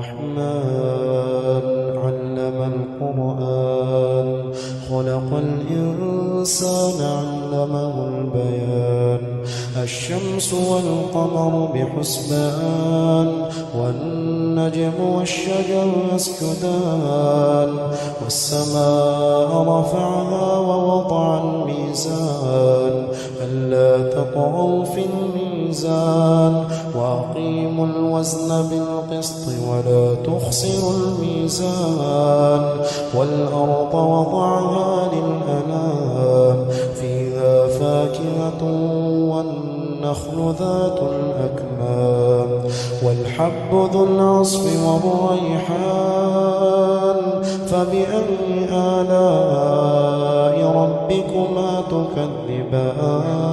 الرحمن علم القرآن خلق الإنسان علمه البيان الشمس والقمر بحسبان والنجم والشجر يسجدان والسماء رفعها ووضع الميزان ألا تطغوا في الميزان وأقيموا الوزن بالقسط ولا تخسروا الميزان والأرض وضعها للأنام فيها فاكهة والنخل ذات الأكمام والحب ذو العصف والريحان فبأي آلاء ربكما تكذبان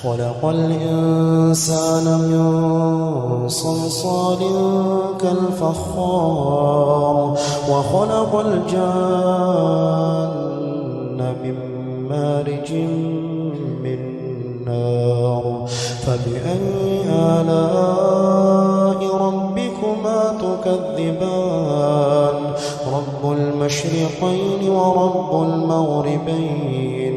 خلق الإنسان من صلصال كالفخار وخلق الجان من مارج من نار فبأي آلاء ربكما تكذبان رب المشرقين ورب المغربين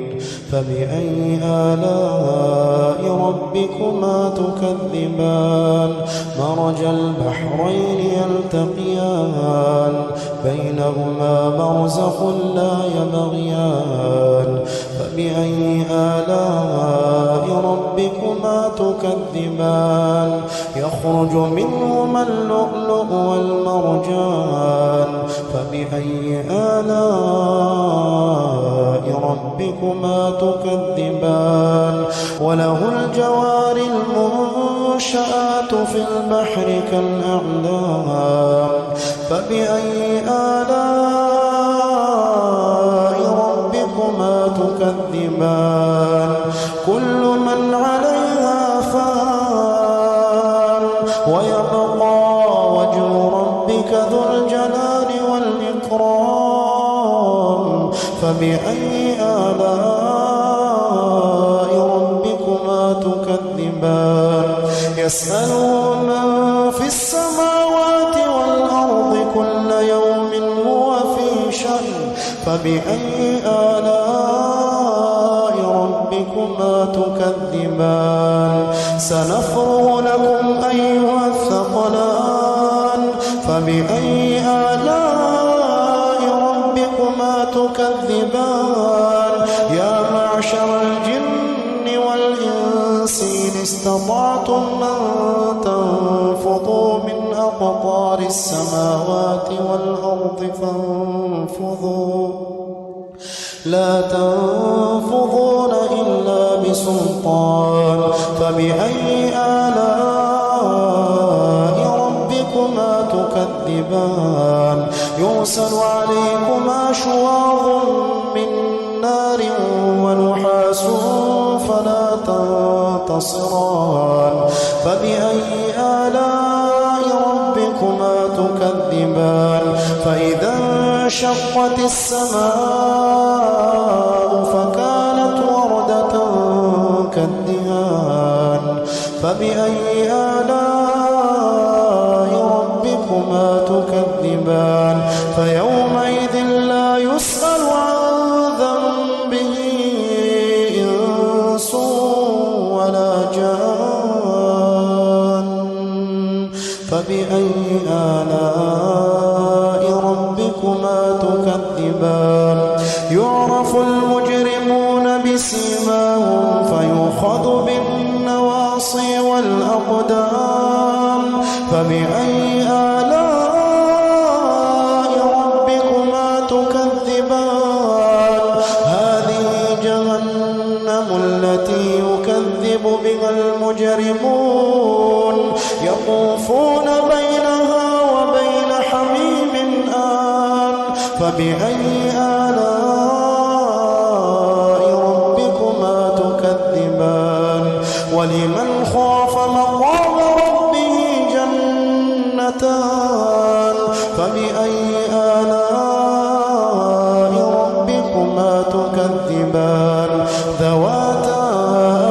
فبأي آلاء ربكما تكذبان مرج البحرين يلتقيان بينهما برزخ لا يبغيان فبأي آلاء ربكما تكذبان يخرج منهما اللؤلؤ والمرجان فبأي آلاء ربكما تكذبان وله الجوار المنشآت في البحر كالأعلام فبأي آلاء ربكما تكذبان كل من عليها فان ويبقى وجه ربك ذو الجلال والإكرام فبأي آلاء ربكما تكذبان يسأله من في السماوات والأرض كل يوم هو في شأن فبأي آلاء ربكما تكذبان سنفرغ لكم أيها الثقلان فبأي آلاء ربكما تكذبان يا معشر الجن والإنس إن استطعتم أن تنفضوا من أقطار السماوات والأرض فانفضوا لا تنفضون إلا بسلطان فبأي آلاء ربكما تكذبان يرسل عليكما شواظ من نار ونحاس فلا تنتصران فبأي آلاء ربكما تكذبان فإذا انشقت السماء فكانت وردة كالدهان فبأي آلاء ربكما تكذبان فيومئذ لا يسأل عن ذنبه إنس ولا جان فبأي آلاء ربكما تكذبان يعرف المجرمون بسيماهم فيؤخذ بالنواصي والأقدام فبأي آلاء ربكما تكذبان هذه جهنم التي يكذب بها المجرمون يطوفون بينها وبين حميم آن فبأي آلاء ربكما تكذبان ولمن خاف مقام ربه جنتان فبأي آلاء ربكما تكذبان ذواتا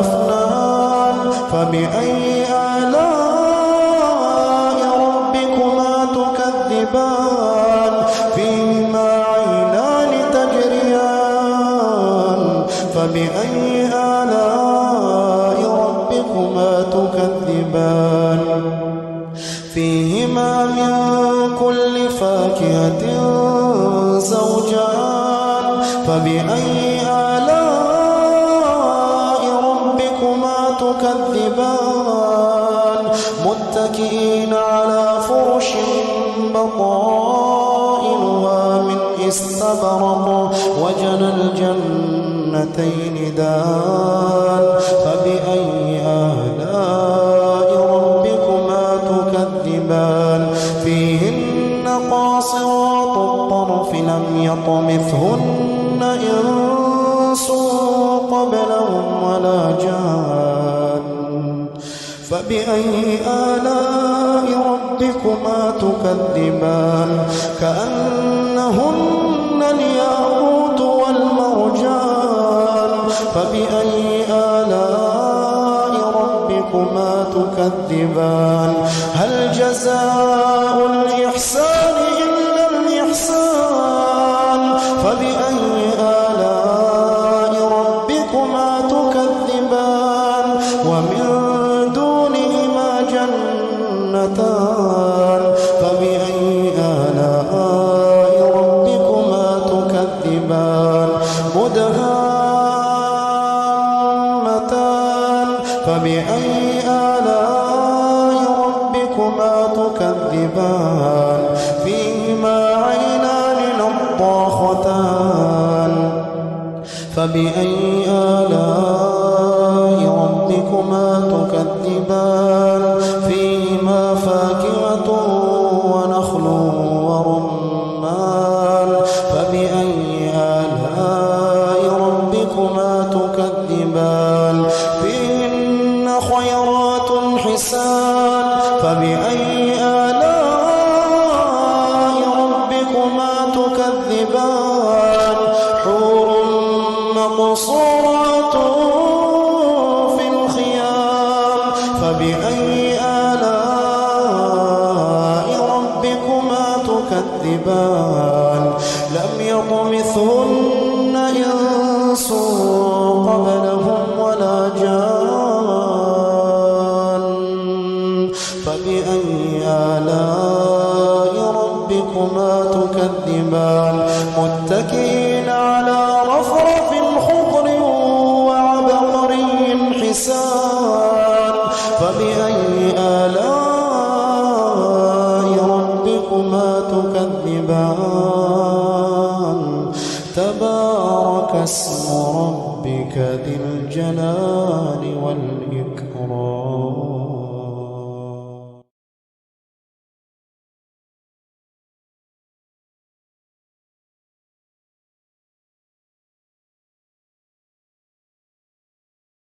أفنان فبأي آلاء آلاء ربكما تكذبان فيهما من كل فاكهة زوجان فبأي آلاء ربكما تكذبان متكئين على فرش بطائنها من استبرق وجنى الجنتين دان فبأي آلاء ربكما تكذبان فيهن قاصرات الطرف لم يطمثهن إنس قبلهم ولا جان فبأي آلاء ربكما تكذبان كأنهن الياقوت والمرجان فبأي آلاء ربكما تكذبان هل جزاء الإحسان إلا الإحسان فبأي آلاء ربكما تكذبان ومن دونهما جنتان فبأي آلاء ربكما تكذبان مدهامتان فبأي آلاء ربكما تكذبان فيهما عينان نضاختان فبأي آلاء ربكما تكذبان فيهما فاكهة ونخل ورمان فبأي آلاء ربكما تكذبان فيهن خيرات حسان فبأي آلاء ربكما تكذبان حور مقصورات في الخيام فبأي آلاء ربكما تكذبان لم يطمثهن إنس قبلهم ولا جان فبأي آلاء ربكما تكذبان متكئين على رفرف خضر وعبقري حسان فبأي آلاء ربكما تكذبان تبارك اسم ربك ذي الجلال والإكرام